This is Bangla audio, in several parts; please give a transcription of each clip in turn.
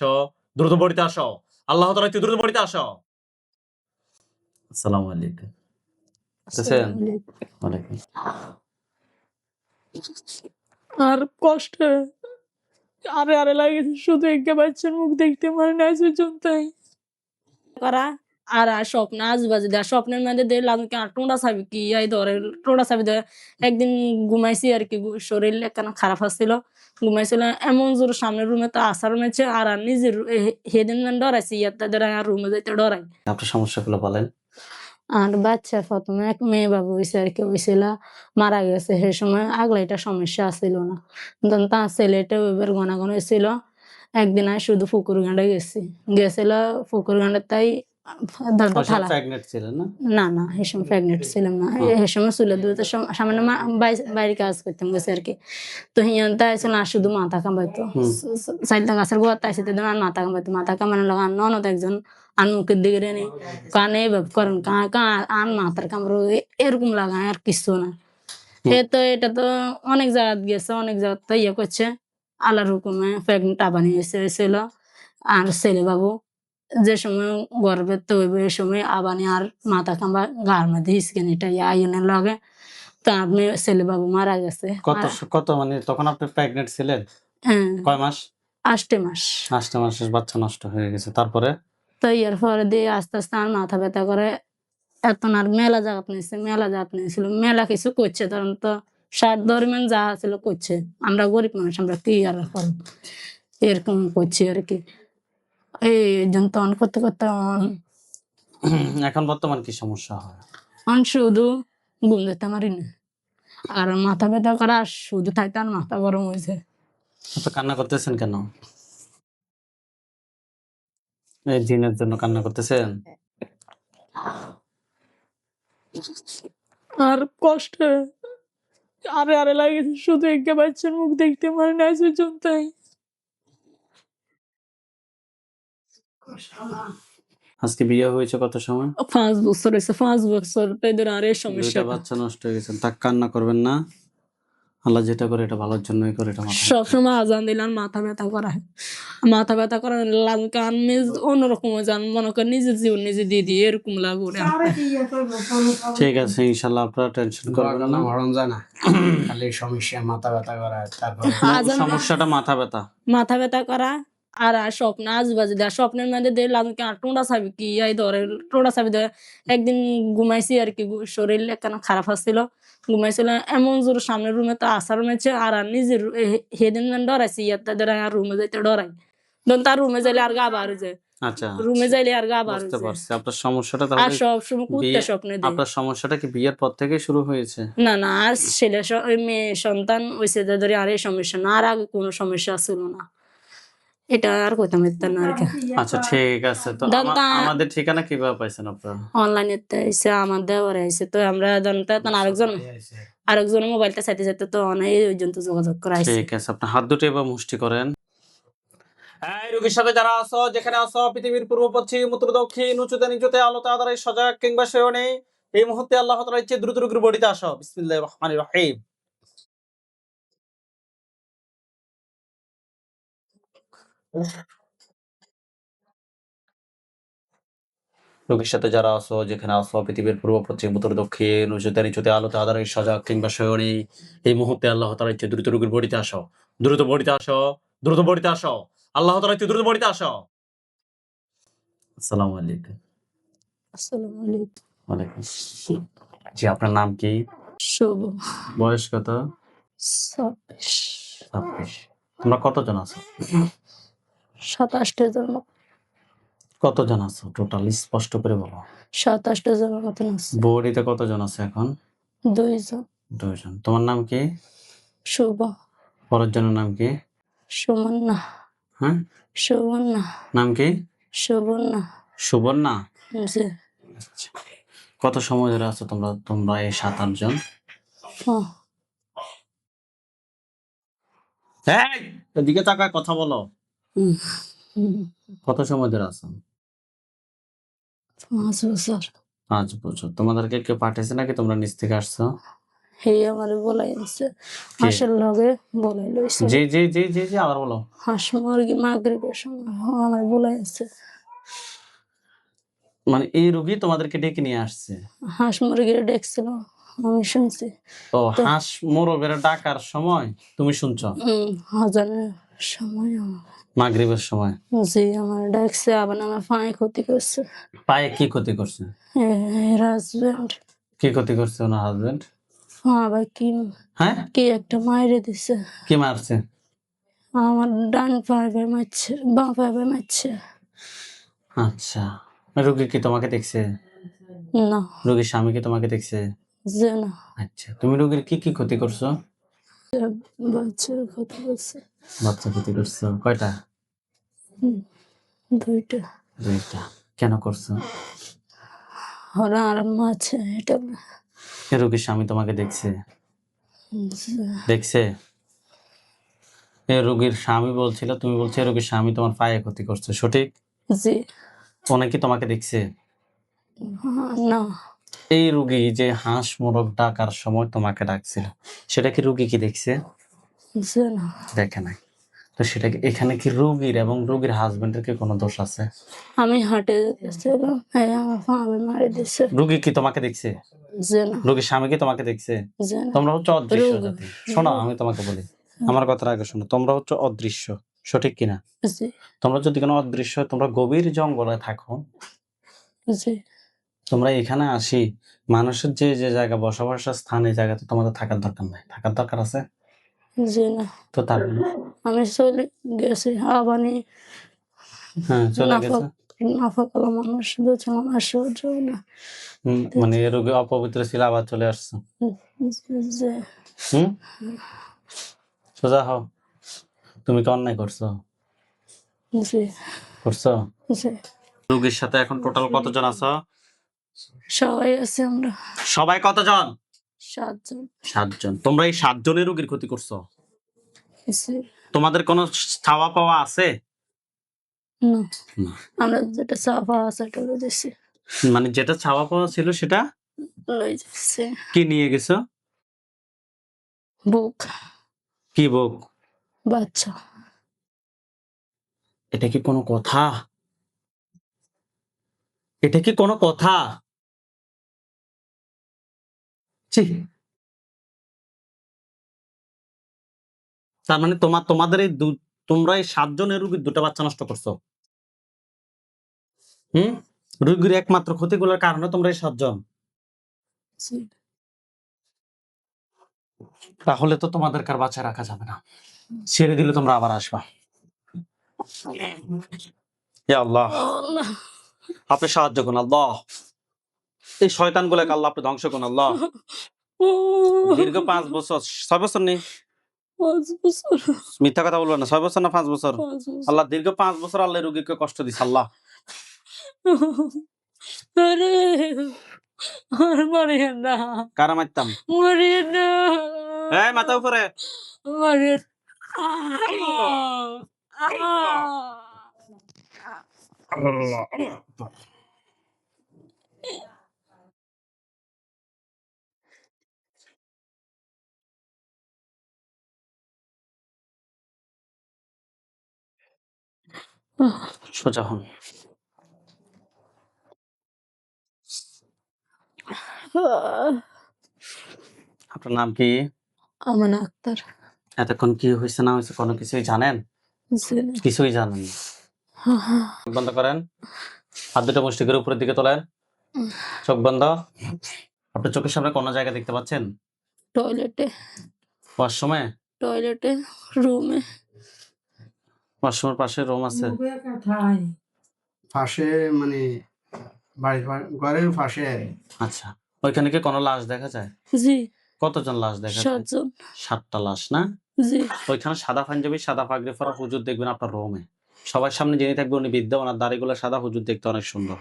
আসো, দ্রুত বাড়িতে আসো। আল্লাহ তাআলা দ্রুত বাড়িতে আসো। আসসালামু আলাইকুম। বুঝতেছেন? ওয়ালাইকুম। আর কষ্টে আরে আরে লাগেছে, শুধু একটা বাচ্চার মুখ দেখতে পারে না পর্যন্তই করা। আর স্বপ্ন আজুবাজু দেয়, স্বপ্নের মধ্যে দেখলাম কি আর টোঁডা চাবি কি এই ধরে টোঁডা চাবি ধরে একদিন ঘুমাইছি আর কি, শরীর একখানা খারাপ আসছিল, ঘুমাইছিল এমন জোর সামনের রুমে তো আসার রুমেছে আর নিজের সেদিন ডরাইছি ইয়াতে ধরে আর রুমে যাইতে ডরাই। আপনার সমস্যাগুলো বলেন। আর বাচ্চা প্রথমে এক মেয়ে বাবু হয়েছে আর কি, হয়েছিল মারা গেছে, সে সময় আগলাইটা সমস্যা আসছিল না, তার ছেলেটা এবার ঘন হয়েছিল। একদিন আমি শুধু পুকুর গাঁডে গেছিল পুকুর গাঁডে, তাই থালা প্রেগনেন্ট ছিলেন না? না না সে সময় প্রেগনেন্ট ছিলাম না, সে সময় চুলে দুধের সামান্য বাইরে কাজ করতাম গেছে আর কি। তো হিয়ান তাই ছিল আর শুধু মাথা কামাইতো, চাইটা গাছের গোয়া তাইছে আর মাথা কামাইতো, মাথা কামানো লাগা ননদ একজন আন মুখের দিকে রেনে কানে এভাবে করেন আন মাথার কামড় এরকম লাগা আর কিছু না। তো এটা তো অনেক জায়গা গেছে, অনেক জায়গা তো ইয়ে করছে, আল্লাহর হুকুমে প্রেগনেন্ট আবানি হয়েছিল। আর ছেলে বাবু যে সময় গর্ভের তো এ সময় আবানি আর মাথা কামড়া গার মধ্যে স্কিন এটা আইনের লগে, তো আপনি ছেলে বাবু মারা গেছে। কত মানে তখন আপনি প্রেগনেন্ট ছিলেন? হ্যাঁ, কয় মাস? 8 মাস। 8 মাসের বাচ্চা নষ্ট হয়ে গেছে, তারপরে? তো এর পরে দিয়ে আস্তে আস্তে আর মাথা ব্যথা করে, এত আর মেলা জায়গা নিয়েছে, মেলা জায়গা নিয়েছিল, মেলা কিছু করছে, তখন তো সার দরমিয়ান যা ছিল করছে, আমরা গরিব মানুষ আমরা কি আর করব, এরকম করছি আর কি। এই জন্য তখন করতে করতে এখন বর্তমান কি সমস্যা হয়? শুধু ঘুম যেতে পারি না, আর মাথা ব্যথা করা শুধু থাকতে আর মাথা গরম হয়েছে। আপনি কান্না করতেছেন কেন? এই জিনের জন্য কান্না করতেছেন? আর কষ্টে আরে আরে লাগেছে, শুধু একটা বাচ্চার মুখ দেখতে পারি না পর্যন্তই। আজকে বিয়ে হয়েছে কত সময়? 5 বছর হয়েছে, 5 বছর ধরে আর এই সমস্যা। দুইটা বাচ্চা নষ্ট হয়ে গেছে, তা কান্না করবেন না। আল্লাহ যেটা করে এটা ভালোর জন্যই করে, এটা মাথায় সবসময় আজান দিলাম মাথা ব্যথা করায়, মাথা ব্যথা করার কান অন্যরকম যান মনে করেন নিজের জীবন নিজে দিয়ে দিয়ে এরকম লাগু। ঠিক আছে, ইনশাল্লাহ আপনারা টেনশন করবেন না। মরণ যায় না, খালি সমস্যা মাথা ব্যথা করায়, তারপর সমস্যাটা মাথা ব্যথা, মাথা ব্যথা করা। আর স্বপ্ন আজুবাজু দেয়, স্বপ্নের মধ্যে দেখলাম কি আর টোঁডা চাবি কি এই ধরে টোঁডা চাবি ধরে একদিন ঘুমাইছি আর কি, শরীর একখানা খারাপ আসছিল, ঘুমাইছিল এমন জোর সামনের রুমে তো আসার রুমেছে আর নিজের সেদিন ডরাইছি ইয়াতে ধরে আর রুমে যাইতে ডরাই, ধরুন তার রুমে যাইলে আর গা বার যায়। আচ্ছা রুমে যাইলে আর গা বার বুঝতে হয়ে পারছি। আপনার সমস্যাটা আর তাহলে সব সময় কুত্তে স্বপ্নে দেয়। আপনার সমস্যাটা কি বিয়ের পর থেকে শুরু হয়েছে? না না, আর ছেলে মেয়ে সন্তান হয়েছে ধরে আর এই সমস্যা না, আর আগে কোনো সমস্যা ছিল না, এটা আর কইতাম না আর কি। আচ্ছা ঠিক আছে, তো আমাদের ঠিকানা কিভাবে পাইছেন আপনারা? অনলাইনে এসে আমার দেওয়ার আইছে, তো আমরা জানতে আরেকজনের মোবাইলটা চাইতে চাইতে তো অনেক ওই জন্য যোগাযোগ করা হয়েছে। ঠিক আছে, আপনার হাত দুটো এবার মুষ্টি করেন। এই রোগীর সাথে যারা আছো, যেখানে আছো, পৃথিবীর পূর্ব পশ্চিম উত্তর দক্ষিণ উঁচুতে নিচুতে আলোতে আধারে সজাগ কিংবা শয়নে, এই মুহূর্তে আল্লাহ তাআলার ইচ্ছে দ্রুত রোগীর বডিতে আসো। বিসমিল্লাহির রহমানির রহিম। রোগীর সাথে যারা আছো, যেখানে আছো, পৃথিবীর পূর্ব পশ্চিম উত্তর দক্ষিণ উঁচুতে নিচুতে আলোতে আধারে সজাগ কিংবা শয়নে, এই মুহূর্তে আল্লাহ তাআলার ইচ্ছে দ্রুত রোগীর বডিতে আসো, দ্রুত বডিতে আসো, দ্রুত বডিতে আসো। আল্লাহ তাআলার ইচ্ছে দ্রুত বডিতে আসো। আসসালামু আলাইকুম। আসসালামু আলাইকুম। ওয়ালাইকুম। জি, আপনার নাম কি? শুভ। বয়স কত? 26। 26। তোমরা কতজন আছো? 27 জন। কতজন আছো টোটাল, স্পষ্ট করে বলো। 27 জনের মতন আছে। বউরিতে কতজন আছে এখন? 2 জন। 2 জন। তোমার নাম কি? শুভ। পরের জনের নাম কি? সুমন্না। হ্যাঁ, সুবর্ণা। নাম কি? সুবর্ণা। সুবর্ণা। জি। আচ্ছা। কত সময় ধরে আছো তোমরা এই 7-8 জন? এই, এদিকে তাকায় কথা বলো। কত সময় ধরে আছো? 5 বছর। 5 বছর। তোমাদেরকে কেউ পাঠিয়েছে নাকি তোমরা নিজ থেকে আসছো? হে আমার বলাই আনছে কে? হাঁসের লগে বলাই লইছে জি জি জি জি জি আবার বলো। হাঁস মুরগি মাগরিবের সময় আমার বলাই আনছে মানে এই রোগী তোমাদেরকে ডেকে নিয়ে আসছে। হাঁস মুরগির দেখছিল আমি শুনছি তো তো হাঁস মোরগের ডাকার সময় তুমি শুনছো হজমের সময় মাগরিবের সময়? জি আমার ডাকছে আবার আমার পায়ে ক্ষতি করছে পায়ে কি ক্ষতি করছে? হাজবেন্ড কি ক্ষতি করছে ওনার হাজবেন্ড? আবার কি হ্যাঁ, কি একটা মাইরে দিছে কি মারছে? আমার ডান পায়ে মারছে বাঁ পায়ে মারছে আচ্ছা, রোগী কি তোমাকে দেখছে? না রোগীর স্বামী কি তোমাকে দেখছে? যে না আচ্ছা, তুমি রোগীর কি কি ক্ষতি করছো? বাচ্চার ক্ষতি করছে বাচ্চা ক্ষতি করছো কয়টা? হুম, দুইটা দুইটা। কেন করছো? ওরা আরাম আছে এটা এ রোগীর স্বামী তোমাকে দেখছে? যে, দেখছে? এ রোগীর স্বামী বলছিল, তুমি বলছো এ রোগীর স্বামী তোমার পায়ে ক্ষতি করছে, সঠিক? জি উনি কি তোমাকে দেখছে? না এই রোগী যে হাঁস মোরগ ডাকার সময় তোমাকে ডাকছিল, সেটা কি রোগী কি দেখছে? যে না দেখে নাই। তো সেটা কি এখানে কি রোগীর এবং রোগীর হাজবেন্ডের কি কোনো দোষ আছে? আমি হাঁটে যেতেছিলাম আমার পা মারি দিছে রোগী কি তোমাকে দেখছে? যে না রোগীর স্বামী কি তোমাকে দেখছে? যে না তোমরা হচ্ছে অদৃশ্য রোগী জাতি। শোনো, আমি তোমাকে বলি, আমার কথাটা আগে শোনো। তোমরা হচ্ছে অদৃশ্য, সঠিক কিনা? জি তোমরা যদি কোনো অদৃশ্য, তোমরা গভীর জঙ্গলে থাকো, জি তোমরা এখানে আসি, মানুষের যে যে জায়গা বসবাসের স্থান, এই জায়গাতে তোমাদের থাকার দরকার নাই। থাকার দরকার আছে? যে না তো তার আমি চলে গেছি আবানি হ্যাঁ, চলে নাফাক গেছে। নাফাকালা মানুষ বুঝলাম আর সহ্য না মানে এ রোগী অপবিত্র ছিল, আবার চলে আসছে। যে হুম, সোজা হও। তুমি কি অন্যায় করছো? জি করছো? জি রোগীর সাথে এখন টোটাল কতজন আছো? সবাই আছে আমরা সবাই কতজন? 7 জন 7 জন। তোমরা এই 7 জনের রোগীর ক্ষতি করছো। জি তোমাদের কোনো চাওয়া পাওয়া আছে? না না। আমরা যেটা চাপা আছে সেটা লই যাচ্ছি মানে যেটা চাওয়া পাওয়া ছিল সেটা লই যাচ্ছি কি নিয়ে গেছো? বুক কি বুক? বাচ্চা এটা কি কোনো কথা? এটা কি কোনো কথা? ছি! তার মানে তোমাদের এই তোমরা এই 7 জনের রোগীর 2টা বাচ্চা নষ্ট করছো। হুম, রোগীর একমাত্র ক্ষতিগুলোর কারণে তোমরা এই 7 জন। জি তাহলে তো তোমাদের কার বাঁচায় রাখা যাবে না। ছেড়ে দিলে তোমরা আবার আসবা। ইয়া আল্লাহ, আল্লাহ আপনি সাহায্য করুন আল্লাহ। এই শয়তানগুলোকে আল্লাহ আপনি ধ্বংস করুন আল্লাহ। দীর্ঘ 5 বছর, 6 বছর নেই, 5 বছর মিথ্যা কথা বলবেন না। 6 বছর না 5 বছর? 5 বছর আল্লাহ দীর্ঘ 5 বছর আল্লাহ এই রোগীকে কষ্ট দিছে আল্লাহ। আরে আর মারিয়েন না কারা মারতাম? মারিয়েন না এই মাথা উপরে। মারিয়েন সোজা হন। আপনার নাম কি? আমান আক্তার এতক্ষণ কি হয়েছে না হয়েছে কোনো কিছুই জানেন? জি না কিছুই জানেন না। চোখ বন্ধ করেন, হাত দুটো মুষ্টি করে উপরের দিকে তোলেন। চোখ বন্ধ। আপনার চোখের সামনে কোনো জায়গা দেখতে পাচ্ছেন? টয়লেটে ওয়াশরুমে? টয়লেটে রুমে ওয়াশরুমের পাশে রুম আছে? পাশে মানে ঘরের পাশে আচ্ছা, ওইখানে কি কোনো লাশ দেখা যায়? জি কতজন লাশ দেখা যায়? 7 জন 7টা লাশ না? জি ওইখানে সাদা পাঞ্জাবি, সাদা পাগড়ি পরা হুজুর দেখবেন আপনার রুমে। সবার সামনে যিনি থাকবে উনি বৃদ্ধ, ওনার দাড়িগুলো সাদা, হুজুর দেখতে অনেক সুন্দর।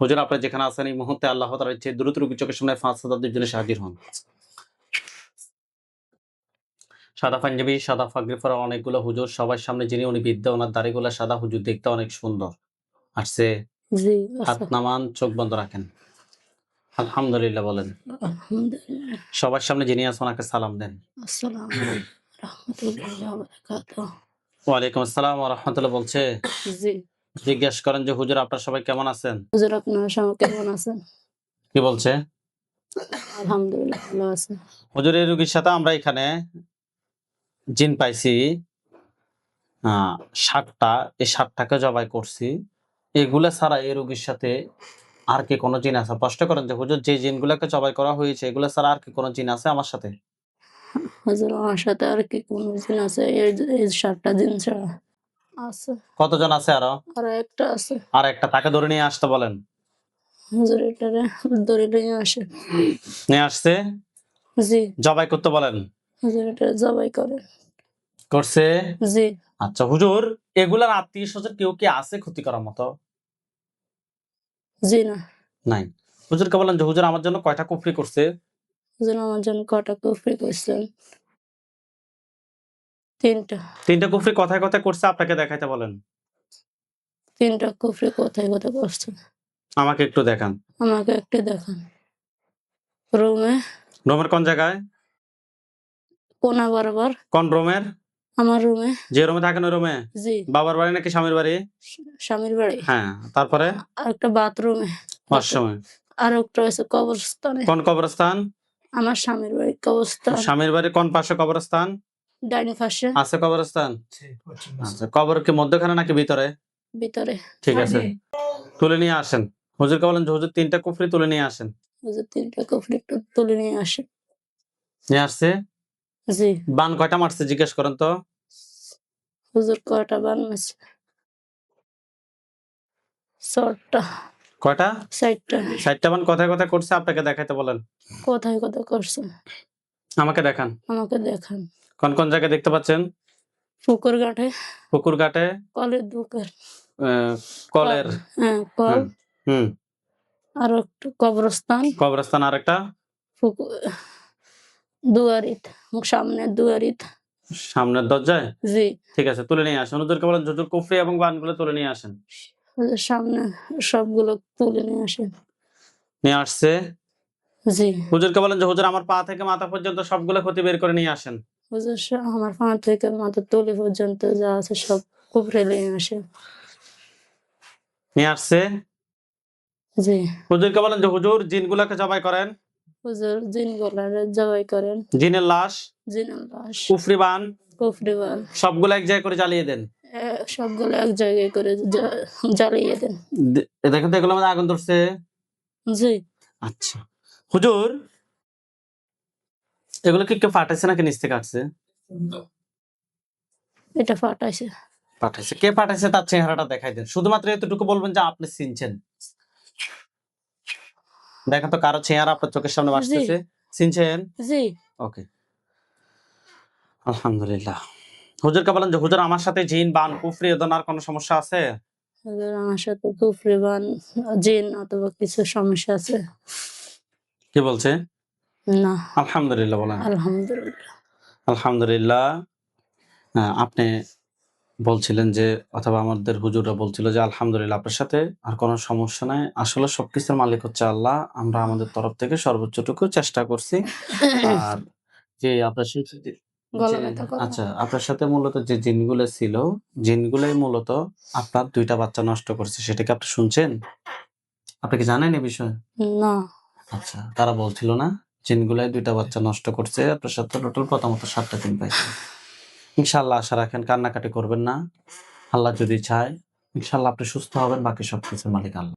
হুজুর আপনি যেখানে আছেন এই মুহূর্তে আল্লাহ তাআলার ইচ্ছে দ্রুত রোগীর চোখের সামনে 5,000 জনের হাজির হন। সাদা পাঞ্জাবি, সাদা পাগড়ি পরা অনেকগুলো হুজুর সবার সামনে যিনি, উনি বৃদ্ধ, ওনার দাড়িগুলো সাদা, হুজুর দেখতে অনেক সুন্দর। আসছে, জি হাত নামান, চোখ বন্ধ রাখেন। আলহামদুলিল্লাহ বলেন। আলহামদুলিল্লাহ। সবার সামনে যিনি আছেন ওনাকে সালাম দেন। আসসালামু আলাইকুম রহমতুল্লাহ বারাকাতুহ। ওয়ালাইকুম আসসালাম ওয়া রাহমাতুল্লাহ বলছে। জি জিজ্ঞেস করেন যে হুজুর আপনারা সবাই কেমন আছেন? হুজুর, আপনার সবাই কেমন আছেন? কি বলছে? আলহামদুলিল্লাহ ভালো আছে। হুজুর এই রোগীর সাথে আমরা এখানে জিন পাইছি ৭টা। এই ৭টাকে জবাই করছি। এগুলা ছাড়া এই রোগীর সাথে আর কি কোনো জিন আছে? প্রশ্ন করেন যে হুজুর যে জিনগুলাকে জবাই করা হয়েছে এগুলা ছাড়া আর কি কোনো জিন আছে আমার সাথে? হুজুর, আমার সাথে আর কি কোন জিন আছে? এই 7টা জিন ছাড়া আছে। কতজন আছে আরো? আর একটা আছে। আর একটা তাকে ধরে নিয়ে আসতে বলেন। হুজুর, এটারে ধরে নিয়ে আসে। নিয়ে আসছে, জি জবাই করতে বলেন। হুজুর, এটা জবাই করে। করছে? জি আচ্ছা হুজুর, এগুলার আত্মীয়-স্বজন কেউ কি আছে ক্ষতি করার মতো? জি না। নাই। হুজুরকে বলেন যে হুজুর আমার জন্য কয়টা কুফরি করছে? হুজুর, আমার জন্য কটা কুফরি করছেন? 3টা। ৩টা কুফরি কথায় কথায় করছে আপনাকে দেখাইতে বলেন। 3টা কুফরি কোথায় কোথায় করছেন? আমাকে একটু দেখান। আমাকে একটু দেখান। রুমে, রুমের কোন জায়গায়? কোনা বরাবর। কোন রুমের? আমার রুমে। যে রুমে থাকেন ওই রুমে? জি বাবার বাড়ি নাকি স্বামীর বাড়ি? স্বামীর বাড়ি। হ্যাঁ, তারপরে? আর একটা বাথরুমে। ওয়াশরুমে। আর একটা হচ্ছে কবরস্থানে। কোন কবরস্থান? আমার স্বামীর বাড়ি কবরস্থান। স্বামীর বাড়ির কোন পাশে কবরস্থান? ডাইন পাশে। আছে কবরস্থান? পশ্চিম আচ্ছা, কবর কি মধ্যখানে নাকি ভিতরে? ভিতরে। ঠিক আছে, তুলে নিয়ে আসেন। হুজুরকে বলেন যে হুজুর ৩টা কুফরি তুলে নিয়ে আসেন। হুজুর, 3টা কুফরি একটু তুলে নিয়ে আসে। নিয়ে আসছে? জি বান কয়টা মারছে জিজ্ঞেস করেন তো? হুজুর, কয়টা বানাইছে? 6টা। কয়টা? 4টা। ৬০টা বান কথায় কথায় করছে আপনাকে দেখাইতে বলেন। কোথায় কোথায় করছে? আমাকে দেখান। আমাকে দেখান। কোন কোন জায়গায় দেখতে পাচ্ছেন? পুকুর ঘাটে, পুকুর ঘাটে, কলের দোকান, কলের, হ্যাঁ কল, হুম হুম, আর একটু কবরস্থান, কবরস্থান আরেকটা, পুকুর, দুয়ারিত, সামনে দুয়ারিত। সামনের দরজায়। জি ঠিক আছে, তুলে নিয়ে আসেন। হুজুরকে বলেন হুজুর কুফরি এবং বানগুলো তুলে নিয়ে আসেন। হুজুর, সামনে সবগুলো তুলে নিয়ে আসেন। নিয়ে আসছে। জি হুজুরকে বলেন যে হুজুর আমার পা থেকে মাথা পর্যন্ত সবগুলো ক্ষতি বের করে নিয়ে আসেন। হুজুর, আমার পা থেকে মাথা তলি পর্যন্ত যা আছে সব উপরে নিয়ে আসে। নিয়ে আসছে। জি হুজুরকে বলেন যে হুজুর জিনগুলাকে জবাই করেন। হুজুর, জিন গলারে জবাই করেন। জিনের লাশ, জিনের লাশ, কুফরি বান কুফরি বান, সবগুলো এক জায়গায় করে জ্বালিয়ে দেন। সবগুলো এক জায়গায় করে জ্বালিয়ে দেন। দেখেন তো এগুলোর মধ্যে আগুন ধরছে। জি আচ্ছা হুজুর, এগুলো কি কেউ পাঠাইছে নাকি নিচ থেকে আসছে? এটা ফাটাইছে। পাঠাইছে। কে পাঠাইছে তার চেহারাটা দেখাই দেন। শুধুমাত্র এতটুকু বলবেন যে আপনি চিনছেন। দেখেন তো কারো চেহারা আপনার চোখের সামনে জি ভাসতেছে। চিনছেন? জি ওকে, আলহামদুলিল্লাহ। হুজুরকে বলেন যে হুজুর আমার সাথে জিন বান কুফরি এ ধরনের আর কোনো সমস্যা আছে? হুজুর, আমার সাথে কুফরি বান, জিন অথবা কিছু সমস্যা আছে? কি বলছে? না। আলহামদুলিল্লাহ বলেন। আলহামদুলিল্লাহ। আলহামদুলিল্লাহ। আপনি বলছিলেন যে অথবা আমাদের হুজুররা বলছিল যে আলহামদুলিল্লাহ আপনার সাথে আর কোনো সমস্যা নাই। আসলে সবকিছুর মালিক হচ্ছে আল্লাহ। আমরা আমাদের তরফ থেকে সর্বোচ্চটুকু চেষ্টা করছি। আর যে আপনার সাথে গলা যে ব্যথা করে। আচ্ছা আপনার সাথে মূলত যে জিনগুলো ছিল, জিনগুলাই মূলত আপনার ২ টা বাচ্চা নষ্ট করছে। সেটা কি আপনি শুনছেন? আপনি কি জানেন এ বিষয়ে? না। আচ্ছা, তারা বলছিল না? জিনগুলাই ২ টা বাচ্চা নষ্ট করছে। আপনার সাথে টোটাল প্রথমত ৭ টা জিন পাইছে। ইনশাআল্লাহ আশা রাখেন, কান্নাকাটি করবেন না। আল্লাহ যদি চায় ইনশাআল্লাহ আপনি সুস্থ হবেন। বাকি সবকিছুর মালিক আল্লাহ।